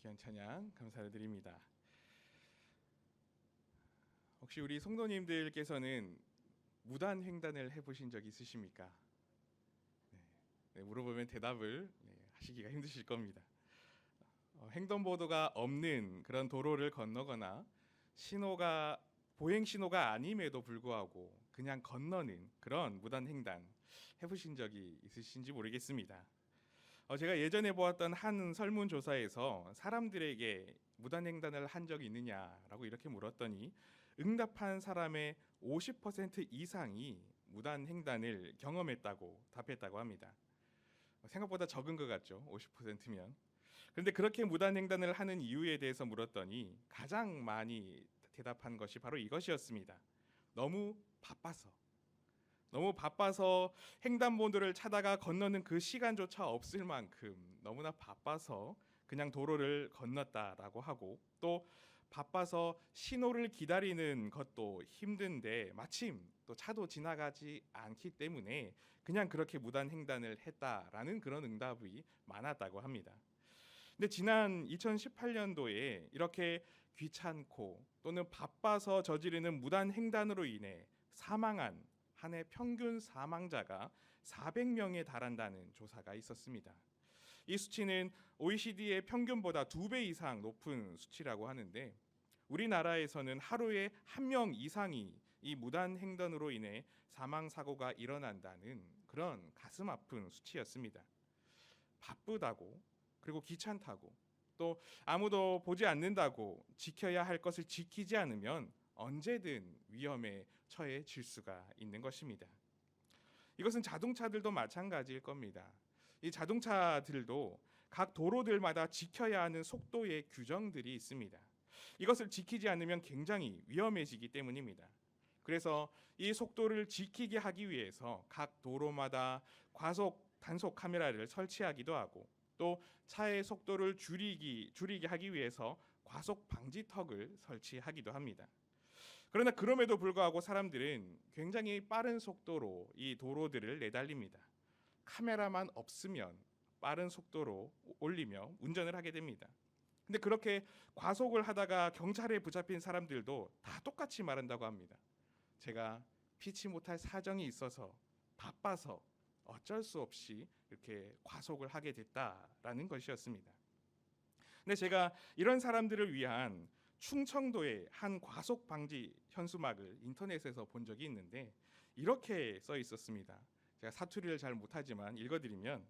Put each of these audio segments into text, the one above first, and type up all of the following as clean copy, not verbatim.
귀한 찬양 감사를 드립니다. 혹시 우리 성도님들께서는 무단 횡단을 해보신 적 있으십니까? 물어보면 대답을 하시기가 힘드실 겁니다. 횡단보도가 없는 그런 도로를 건너거나 보행 신호가 아님에도 불구하고 그냥 건너는 그런 무단 횡단 해보신 적이 있으신지 모르겠습니다. 제가 예전에 보았던 한 설문조사에서 사람들에게 무단횡단을 한 적이 있느냐라고 이렇게 물었더니 응답한 사람의 50% 이상이 무단횡단을 경험했다고 답했다고 합니다. 생각보다 적은 것 같죠? 50%면. 그런데 그렇게 무단횡단을 하는 이유에 대해서 물었더니 가장 많이 대답한 것이 바로 이것이었습니다. 너무 바빠서 횡단보도를 찾다가 건너는 그 시간조차 없을 만큼 너무나 바빠서 그냥 도로를 건넜다라고 하고, 또 바빠서 신호를 기다리는 것도 힘든데 마침 또 차도 지나가지 않기 때문에 그냥 그렇게 무단 횡단을 했다라는 그런 응답이 많았다고 합니다. 근데 지난 2018년도에 이렇게 귀찮고 또는 바빠서 저지르는 무단 횡단으로 인해 사망한 한 해 평균 사망자가 400명에 달한다는 조사가 있었습니다. 이 수치는 OECD의 평균보다 2배 이상 높은 수치라고 하는데, 우리나라에서는 하루에 1명 이상이 이 무단 횡단으로 인해 사망 사고가 일어난다는 그런 가슴 아픈 수치였습니다. 바쁘다고, 그리고 귀찮다고, 또 아무도 보지 않는다고 지켜야 할 것을 지키지 않으면 언제든 위험에 처해질 수가 있는 것입니다. 이것은 자동차들도 마찬가지일 겁니다. 이 자동차들도 각 도로들마다 지켜야 하는 속도의 규정들이 있습니다. 이것을 지키지 않으면 굉장히 위험해지기 때문입니다. 그래서 이 속도를 지키게 하기 위해서 각 도로마다 과속 단속 카메라를 설치하기도 하고, 또 차의 속도를 줄이게 하기 위해서 과속 방지턱을 설치하기도 합니다. 그러나 그럼에도 불구하고 사람들은 굉장히 빠른 속도로 이 도로들을 내달립니다. 카메라만 없으면 빠른 속도로 올리며 운전을 하게 됩니다. 근데 그렇게 과속을 하다가 경찰에 붙잡힌 사람들도 다 똑같이 말한다고 합니다. 제가 피치 못할 사정이 있어서 바빠서 어쩔 수 없이 이렇게 과속을 하게 됐다라는 것이었습니다. 근데 제가 이런 사람들을 위한 충청도의 한 과속 방지 현수막을 인터넷에서 본 적이 있는데 이렇게 써 있었습니다. 제가 사투리를 잘 못하지만 읽어드리면,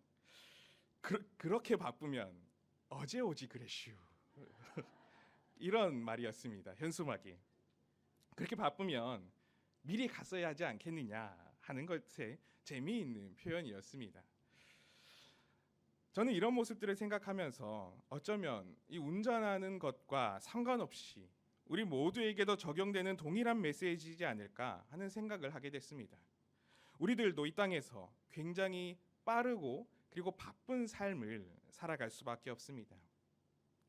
그렇게 바쁘면 어제 오지 그랬슈. 이런 말이었습니다. 현수막이. 그렇게 바쁘면 미리 갔어야 하지 않겠느냐 하는 것에 재미있는 표현이었습니다. 저는 이런 모습들을 생각하면서 어쩌면 이 운전하는 것과 상관없이 우리 모두에게도 적용되는 동일한 메시지이지 않을까 하는 생각을 하게 됐습니다. 우리들도 이 땅에서 굉장히 빠르고 그리고 바쁜 삶을 살아갈 수밖에 없습니다.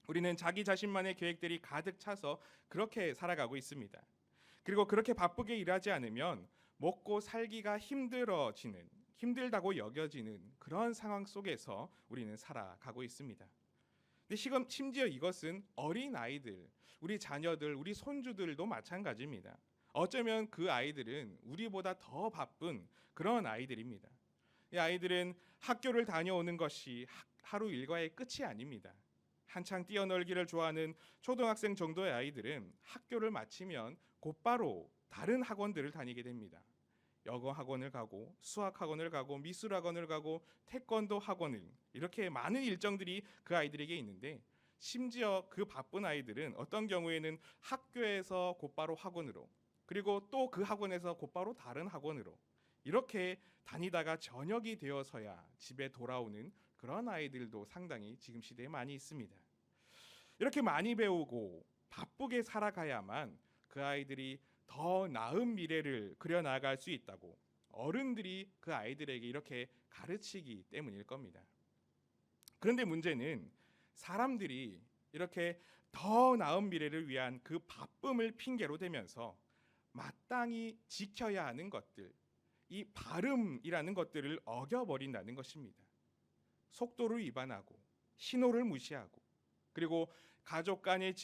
우리는 자기 자신만의 계획들이 가득 차서 그렇게 살아가고 있습니다. 그리고 그렇게 바쁘게 일하지 않으면 먹고 살기가 힘들다고 여겨지는 그런 상황 속에서 우리는 살아가고 있습니다. 근데 심지어 이것은 어린 아이들, 우리 자녀들, 우리 손주들도 마찬가지입니다. 어쩌면 그 아이들은 우리보다 더 바쁜 그런 아이들입니다. 이 아이들은 학교를 다녀오는 것이 하루 일과의 끝이 아닙니다. 한창 뛰어놀기를 좋아하는 초등학생 정도의 아이들은 학교를 마치면 곧바로 다른 학원들을 다니게 됩니다. 영어 학원을 가고 수학 학원을 가고 미술 학원을 가고 태권도 학원을, 이렇게 많은 일정들이 그 아이들에게 있는데, 심지어 그 바쁜 아이들은 어떤 경우에는 학교에서 곧바로 학원으로, 그리고 또 그 학원에서 곧바로 다른 학원으로 이렇게 다니다가 저녁이 되어서야 집에 돌아오는 그런 아이들도 상당히 지금 시대에 많이 있습니다. 이렇게 많이 배우고 바쁘게 살아가야만 그 아이들이 더 나은 미래를 그려나갈 수 있다고 어른들이 그 아이들에게 이렇게 가르치기 때문일 겁니다. 그런데 문제는 사람들이 이렇게 더 나은 미래를 위한 그 바쁨을 핑계로 대면서 마땅히 지켜야 하는 것들, 이 발음이라는 것들을 어겨버린다는 것입니다. 속도를 위반하고 신호를 무시하고, 그리고 가족 간에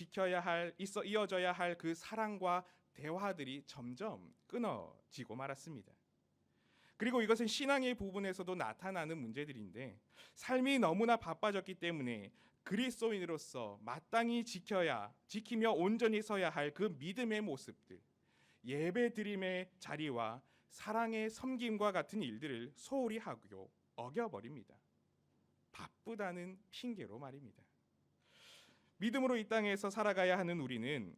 이어져야 할 그 사랑과 대화들이 점점 끊어지고 말았습니다. 그리고 이것은 신앙의 부분에서도 나타나는 문제들인데, 삶이 너무나 바빠졌기 때문에 그리스도인으로서 마땅히 지키며 온전히 서야 할 그 믿음의 모습들, 예배드림의 자리와 사랑의 섬김과 같은 일들을 소홀히 하고 어겨버립니다. 바쁘다는 핑계로 말입니다. 믿음으로 이 땅에서 살아가야 하는 우리는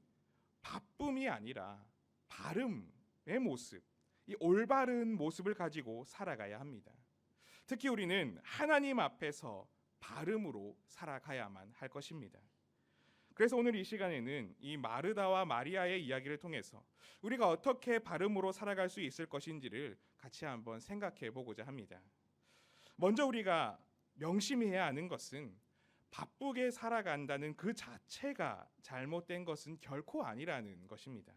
바쁨이 아니라 바름의 모습, 이 올바른 모습을 가지고 살아가야 합니다. 특히 우리는 하나님 앞에서 바름으로 살아가야만 할 것입니다. 그래서 오늘 이 시간에는 이 마르다와 마리아의 이야기를 통해서 우리가 어떻게 바름으로 살아갈 수 있을 것인지를 같이 한번 생각해 보고자 합니다. 먼저 우리가 명심해야 하는 것은 바쁘게 살아간다는 그 자체가 잘못된 것은 결코 아니라는 것입니다.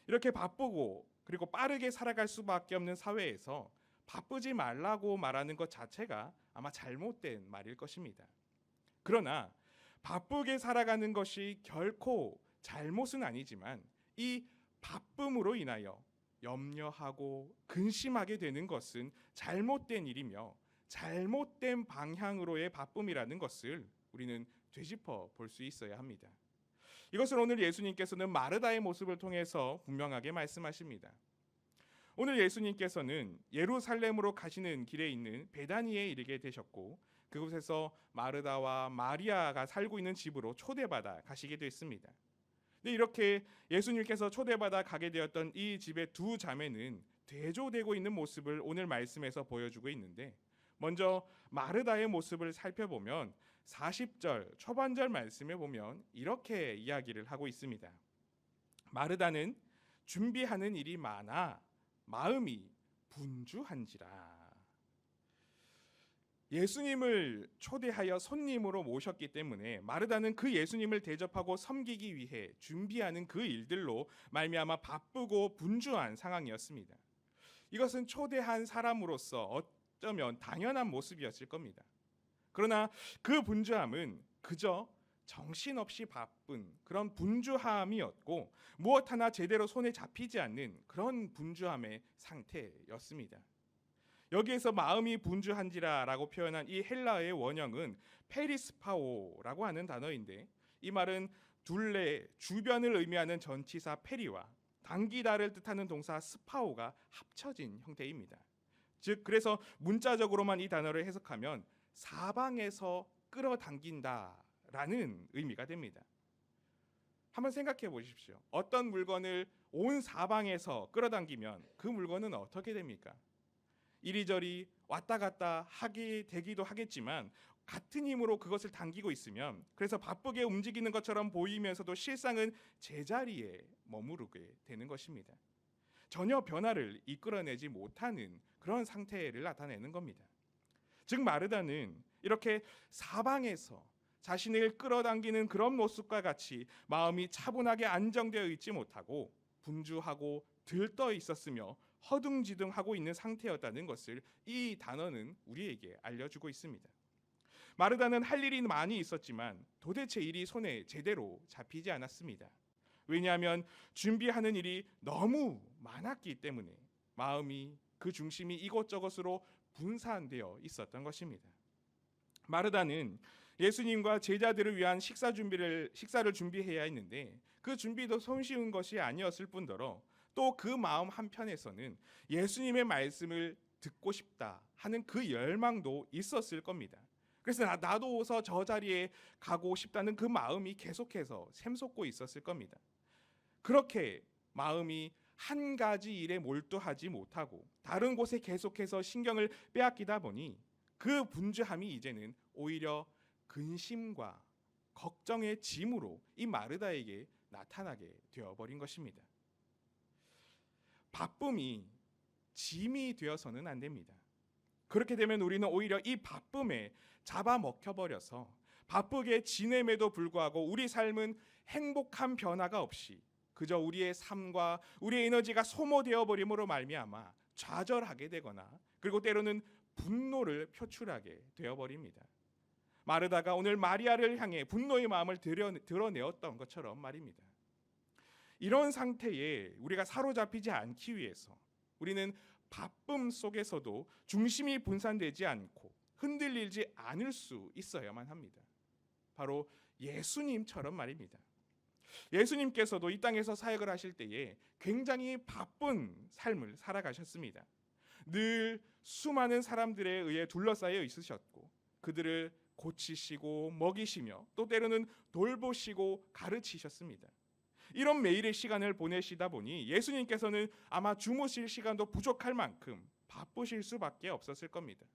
이렇게 바쁘고 그리고 빠르게 살아갈 수밖에 없는 사회에서 바쁘지 말라고 말하는 것 자체가 아마 잘못된 말일 것입니다. 그러나 바쁘게 살아가는 것이 결코 잘못은 아니지만 이 바쁨으로 인하여 염려하고 근심하게 되는 것은 잘못된 일이며 잘못된 방향으로의 바쁨이라는 것을 우리는 되짚어 볼 수 있어야 합니다. 이것을 오늘 예수님께서는 마르다의 모습을 통해서 분명하게 말씀하십니다. 오늘 예수님께서는 예루살렘으로 가시는 길에 있는 베다니에 이르게 되셨고, 그곳에서 마르다와 마리아가 살고 있는 집으로 초대받아 가시게 됐습니다. 근데 이렇게 예수님께서 초대받아 가게 되었던 이 집의 두 자매는 대조되고 있는 모습을 오늘 말씀에서 보여주고 있는데, 먼저 마르다의 모습을 살펴보면 40절 초반절 말씀에 보면 이렇게 이야기를 하고 있습니다. 마르다는 준비하는 일이 많아 마음이 분주한지라. 예수님을 초대하여 손님으로 모셨기 때문에 마르다는 그 예수님을 대접하고 섬기기 위해 준비하는 그 일들로 말미암아 바쁘고 분주한 상황이었습니다. 이것은 초대한 사람으로서 어쩌면 당연한 모습이었을 겁니다. 그러나 그 분주함은 그저 정신없이 바쁜 그런 분주함이었고, 무엇 하나 제대로 손에 잡히지 않는 그런 분주함의 상태였습니다. 여기에서 마음이 분주한지라라고 표현한 이 헬라어의 원형은 페리스파오라고 하는 단어인데, 이 말은 둘레 주변을 의미하는 전치사 페리와 당기다를 뜻하는 동사 스파오가 합쳐진 형태입니다. 즉 그래서 문자적으로만 이 단어를 해석하면 사방에서 끌어당긴다라는 의미가 됩니다. 한번 생각해 보십시오. 어떤 물건을 온 사방에서 끌어당기면 그 물건은 어떻게 됩니까? 이리저리 왔다 갔다 하게 되기도 하겠지만 같은 힘으로 그것을 당기고 있으면, 그래서 바쁘게 움직이는 것처럼 보이면서도 실상은 제자리에 머무르게 되는 것입니다. 전혀 변화를 이끌어내지 못하는 그런 상태를 나타내는 겁니다. 즉 마르다는 이렇게 사방에서 자신을 끌어당기는 그런 모습과 같이 마음이 차분하게 안정되어 있지 못하고 분주하고 들떠 있었으며 허둥지둥하고 있는 상태였다는 것을 이 단어는 우리에게 알려주고 있습니다. 마르다는 할 일이 많이 있었지만 도대체 일이 손에 제대로 잡히지 않았습니다. 왜냐하면 준비하는 일이 너무 많았기 때문에 마음이 그 중심이 이곳저곳으로 분산되어 있었던 것입니다. 마르다는 예수님과 제자들을 위한 식사를 준비해야 했는데 그 준비도 손쉬운 것이 아니었을 뿐더러 또 그 마음 한편에서는 예수님의 말씀을 듣고 싶다 하는 그 열망도 있었을 겁니다. 그래서 나도서 저 자리에 가고 싶다는 그 마음이 계속해서 샘솟고 있었을 겁니다. 그렇게 마음이 한 가지 일에 몰두하지 못하고 다른 곳에 계속해서 신경을 빼앗기다 보니 그 분주함이 이제는 오히려 근심과 걱정의 짐으로 이 마르다에게 나타나게 되어버린 것입니다. 바쁨이 짐이 되어서는 안 됩니다. 그렇게 되면 우리는 오히려 이 바쁨에 잡아먹혀버려서 바쁘게 지냄에도 불구하고 우리 삶은 행복한 변화가 없이 그저 우리의 삶과 우리의 에너지가 소모되어 버림으로 말미암아 좌절하게 되거나 그리고 때로는 분노를 표출하게 되어버립니다. 마르다가 오늘 마리아를 향해 분노의 마음을 드러내었던 것처럼 말입니다. 이런 상태에 우리가 사로잡히지 않기 위해서 우리는 바쁨 속에서도 중심이 분산되지 않고 흔들리지 않을 수 있어야만 합니다. 바로 예수님처럼 말입니다. 예수님께서도 이 땅에서 사역을 하실 때에 굉장히 바쁜 삶을 살아가셨습니다. 늘 수많은 사람들에 의해 둘러싸여 있으셨고 그들을 고치시고 먹이시며 또 때로는 돌보시고 가르치셨습니다. 이런 매일의 시간을 보내시다 보니 예수님께서는 아마 주무실 시간도 부족할 만큼 바쁘실 수밖에 없었을 겁니다.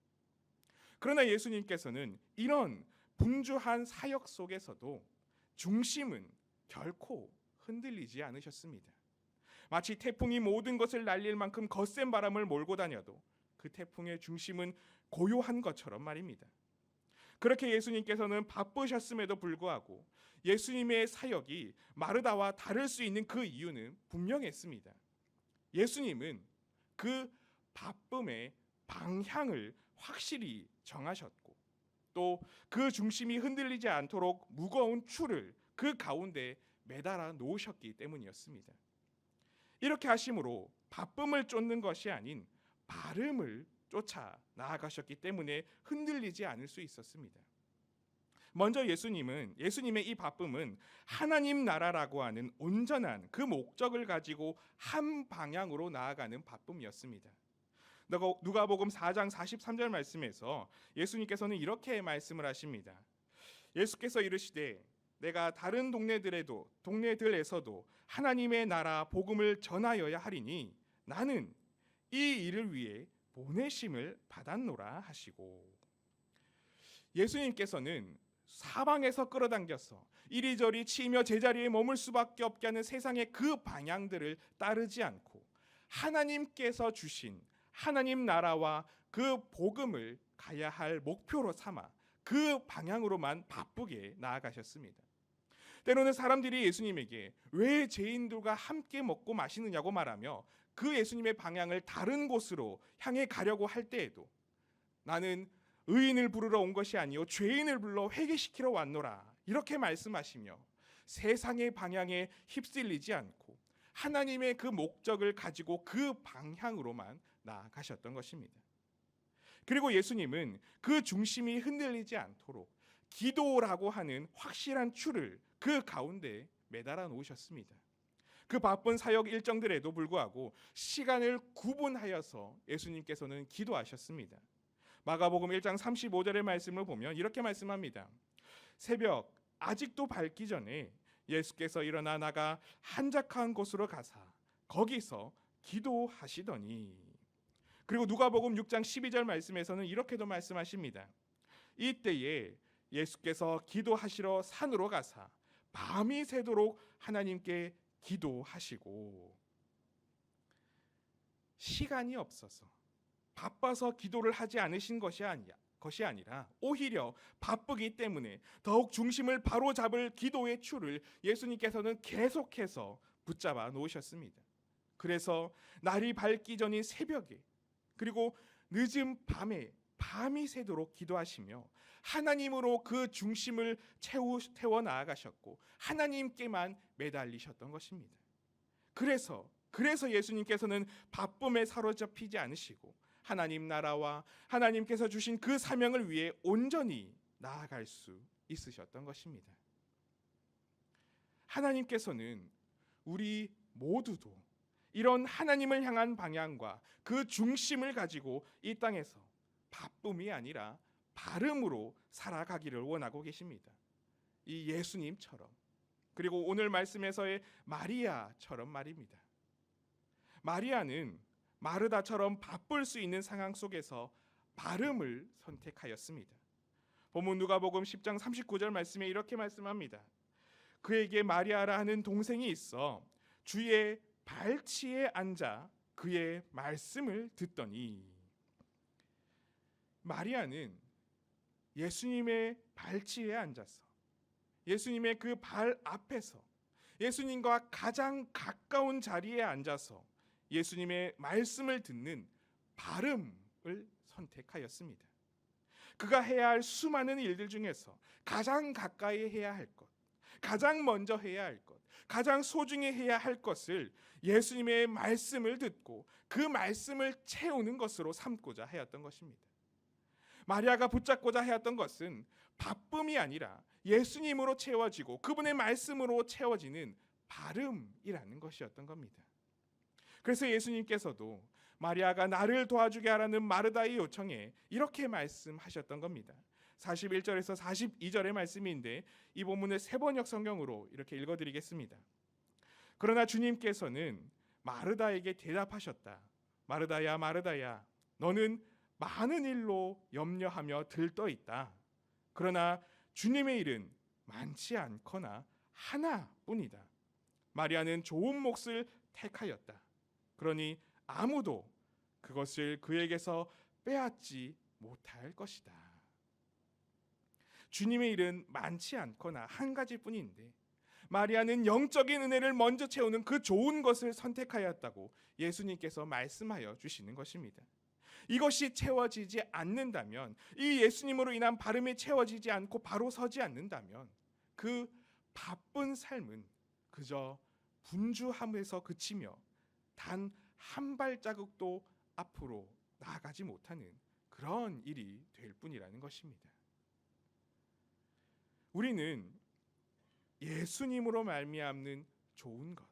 그러나 예수님께서는 이런 분주한 사역 속에서도 중심은 결코 흔들리지 않으셨습니다. 마치 태풍이 모든 것을 날릴 만큼 거센 바람을 몰고 다녀도 그 태풍의 중심은 고요한 것처럼 말입니다. 그렇게 예수님께서는 바쁘셨음에도 불구하고 예수님의 사역이 마르다와 다를 수 있는 그 이유는 분명했습니다. 예수님은 그 바쁨의 방향을 확실히 정하셨고 또 그 중심이 흔들리지 않도록 무거운 줄을 그 가운데 매달아 놓으셨기 때문이었습니다. 이렇게 하심으로 바쁨을 쫓는 것이 아닌 발음을 쫓아 나아가셨기 때문에 흔들리지 않을 수 있었습니다. 먼저 예수님의 이 바쁨은 하나님 나라라고 하는 온전한 그 목적을 가지고 한 방향으로 나아가는 바쁨이었습니다. 누가복음 4장 43절 말씀에서 예수님께서는 이렇게 말씀을 하십니다. 예수께서 이르시되 내가 다른 동네들에서도 하나님의 나라 복음을 전하여야 하리니 나는 이 일을 위해 보내심을 받았노라 하시고, 예수님께서는 사방에서 끌어당겨서 이리저리 치며 제자리에 머물 수밖에 없게 하는 세상의 그 방향들을 따르지 않고 하나님께서 주신 하나님 나라와 그 복음을 가야 할 목표로 삼아 그 방향으로만 바쁘게 나아가셨습니다. 때로는 사람들이 예수님에게 왜 죄인들과 함께 먹고 마시느냐고 말하며 그 예수님의 방향을 다른 곳으로 향해 가려고 할 때에도 나는 의인을 부르러 온 것이 아니요 죄인을 불러 회개시키러 왔노라 이렇게 말씀하시며 세상의 방향에 휩쓸리지 않고 하나님의 그 목적을 가지고 그 방향으로만 나아가셨던 것입니다. 그리고 예수님은 그 중심이 흔들리지 않도록 기도라고 하는 확실한 줄을 그 가운데 매달아 놓으셨습니다. 그 바쁜 사역 일정들에도 불구하고 시간을 구분하여서 예수님께서는 기도하셨습니다. 마가복음 1장 35절의 말씀을 보면 이렇게 말씀합니다. 새벽 아직도 밝기 전에 예수께서 일어나 나가 한적한 곳으로 가사 거기서 기도하시더니, 그리고 누가복음 6장 12절 말씀에서는 이렇게도 말씀하십니다. 이때에 예수께서 기도하시러 산으로 가사 밤이 새도록 하나님께 기도하시고, 시간이 없어서 바빠서 기도를 하지 않으신 것이 아니라 오히려 바쁘기 때문에 더욱 중심을 바로잡을 기도의 추를 예수님께서는 계속해서 붙잡아 놓으셨습니다. 그래서 날이 밝기 전인 새벽에 그리고 늦은 밤에 밤이 새도록 기도하시며 하나님으로 그 중심을 태워 나아가셨고 하나님께만 매달리셨던 것입니다. 그래서 예수님께서는 바쁨에 사로잡히지 않으시고 하나님 나라와 하나님께서 주신 그 사명을 위해 온전히 나아갈 수 있으셨던 것입니다. 하나님께서는 우리 모두도 이런 하나님을 향한 방향과 그 중심을 가지고 이 땅에서 바쁨이 아니라 발음으로 살아가기를 원하고 계십니다. 이 예수님처럼, 그리고 오늘 말씀에서의 마리아처럼 말입니다. 마리아는 마르다처럼 바쁠 수 있는 상황 속에서 발음을 선택하였습니다. 본문 누가복음 10장 39절 말씀에 이렇게 말씀합니다. 그에게 마리아라 하는 동생이 있어 주의 발치에 앉아 그의 말씀을 듣더니, 마리아는 예수님의 발치에 앉아서 예수님의 그 발 앞에서 예수님과 가장 가까운 자리에 앉아서 예수님의 말씀을 듣는 발음을 선택하였습니다. 그가 해야 할 수많은 일들 중에서 가장 가까이 해야 할 것, 가장 먼저 해야 할 것, 가장 소중히 해야 할 것을 예수님의 말씀을 듣고 그 말씀을 채우는 것으로 삼고자 하였던 것입니다. 마리아가 붙잡고자 하였던 것은 바쁨이 아니라 예수님으로 채워지고 그분의 말씀으로 채워지는 발음이라는 것이었던 겁니다. 그래서 예수님께서도 마리아가 나를 도와주게 하라는 마르다의 요청에 이렇게 말씀하셨던 겁니다. 41절에서 42절의 말씀인데 이 본문을 세번역 성경으로 이렇게 읽어드리겠습니다. 그러나 주님께서는 마르다에게 대답하셨다. 마르다야, 마르다야, 너는 많은 일로 염려하며 들떠 있다. 그러나 주님의 일은 많지 않거나 하나뿐이다. 마리아는 좋은 몫을 택하였다. 그러니 아무도 그것을 그에게서 빼앗지 못할 것이다. 주님의 일은 많지 않거나 한 가지뿐인데 마리아는 영적인 은혜를 먼저 채우는 그 좋은 것을 선택하였다고 예수님께서 말씀하여 주시는 것입니다. 이것이 채워지지 않는다면, 이 예수님으로 인한 발음이 채워지지 않고 바로 서지 않는다면 그 바쁜 삶은 그저 분주함에서 그치며 단 한 발자국도 앞으로 나아가지 못하는 그런 일이 될 뿐이라는 것입니다. 우리는 예수님으로 말미암는 좋은 것,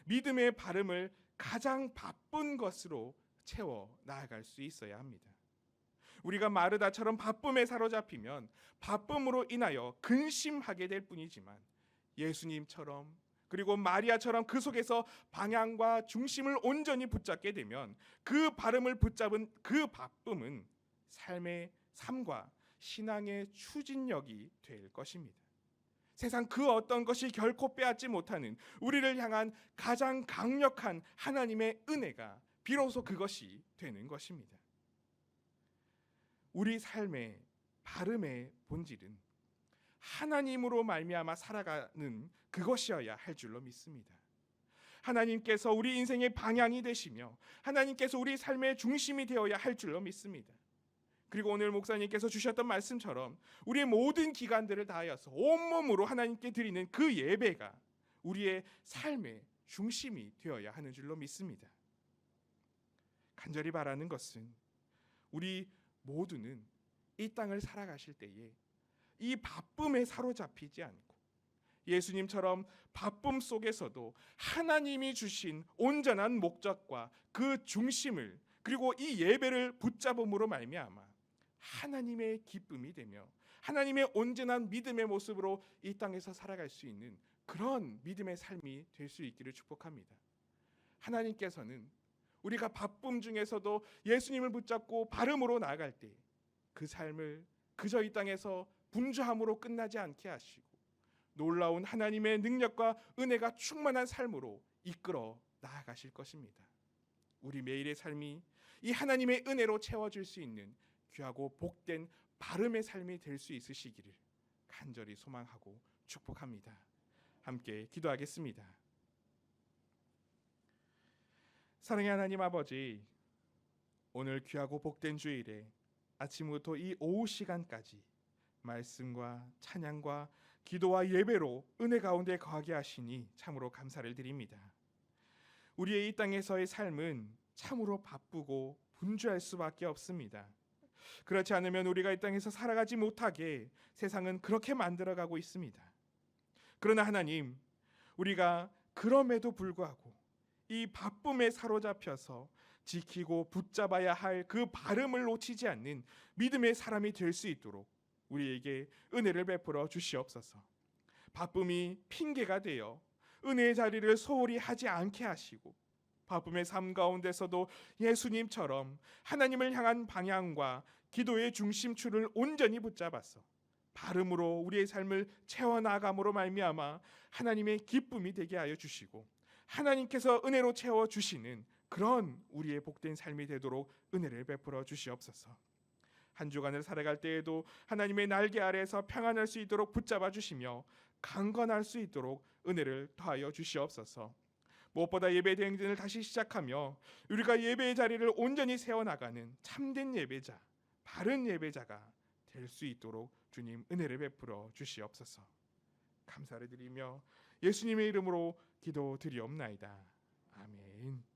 믿음의 발음을 가장 바쁜 것으로 채워 나아갈 수 있어야 합니다. 우리가 마르다처럼 바쁨에 사로잡히면 바쁨으로 인하여 근심하게 될 뿐이지만 예수님처럼 그리고 마리아처럼 그 속에서 방향과 중심을 온전히 붙잡게 되면 그 발음을 붙잡은 그 바쁨은 삶과 신앙의 추진력이 될 것입니다. 세상 그 어떤 것이 결코 빼앗지 못하는 우리를 향한 가장 강력한 하나님의 은혜가 비로소 그것이 되는 것입니다. 우리 삶의 발음의 본질은 하나님으로 말미암아 살아가는 그것이어야 할 줄로 믿습니다. 하나님께서 우리 인생의 방향이 되시며 하나님께서 우리 삶의 중심이 되어야 할 줄로 믿습니다. 그리고 오늘 목사님께서 주셨던 말씀처럼 우리의 모든 기간들을 다하여서 온몸으로 하나님께 드리는 그 예배가 우리의 삶의 중심이 되어야 하는 줄로 믿습니다. 간절히 바라는 것은 우리 모두는 이 땅을 살아가실 때에 이 바쁨에 사로잡히지 않고 예수님처럼 바쁨 속에서도 하나님이 주신 온전한 목적과 그 중심을 그리고 이 예배를 붙잡음으로 말미암아 하나님의 기쁨이 되며 하나님의 온전한 믿음의 모습으로 이 땅에서 살아갈 수 있는 그런 믿음의 삶이 될 수 있기를 축복합니다. 하나님께서는 우리가 바쁨 중에서도 예수님을 붙잡고 발음으로 나아갈 때 그 삶을 그저 이 땅에서 분주함으로 끝나지 않게 하시고 놀라운 하나님의 능력과 은혜가 충만한 삶으로 이끌어 나아가실 것입니다. 우리 매일의 삶이 이 하나님의 은혜로 채워질 수 있는 귀하고 복된 발음의 삶이 될 수 있으시기를 간절히 소망하고 축복합니다. 함께 기도하겠습니다. 사랑의 하나님 아버지, 오늘 귀하고 복된 주일에 아침부터 이 오후 시간까지 말씀과 찬양과 기도와 예배로 은혜 가운데 거하게 하시니 참으로 감사를 드립니다. 우리의 이 땅에서의 삶은 참으로 바쁘고 분주할 수밖에 없습니다. 그렇지 않으면 우리가 이 땅에서 살아가지 못하게 세상은 그렇게 만들어가고 있습니다. 그러나 하나님, 우리가 그럼에도 불구하고 이 바쁨에 사로잡혀서 지키고 붙잡아야 할 그 발음을 놓치지 않는 믿음의 사람이 될 수 있도록 우리에게 은혜를 베풀어 주시옵소서. 바쁨이 핑계가 되어 은혜의 자리를 소홀히 하지 않게 하시고 바쁨의 삶 가운데서도 예수님처럼 하나님을 향한 방향과 기도의 중심줄을 온전히 붙잡아서 발음으로 우리의 삶을 채워나감으로 말미암아 하나님의 기쁨이 되게 하여 주시고 하나님께서 은혜로 채워주시는 그런 우리의 복된 삶이 되도록 은혜를 베풀어 주시옵소서. 한 주간을 살아갈 때에도 하나님의 날개 아래에서 평안할 수 있도록 붙잡아 주시며 강건할 수 있도록 은혜를 더하여 주시옵소서. 무엇보다 예배 대행진을 다시 시작하며 우리가 예배의 자리를 온전히 세워나가는 참된 예배자, 바른 예배자가 될 수 있도록 주님 은혜를 베풀어 주시옵소서. 감사를 드리며 예수님의 이름으로 기도드리옵나이다. 아멘.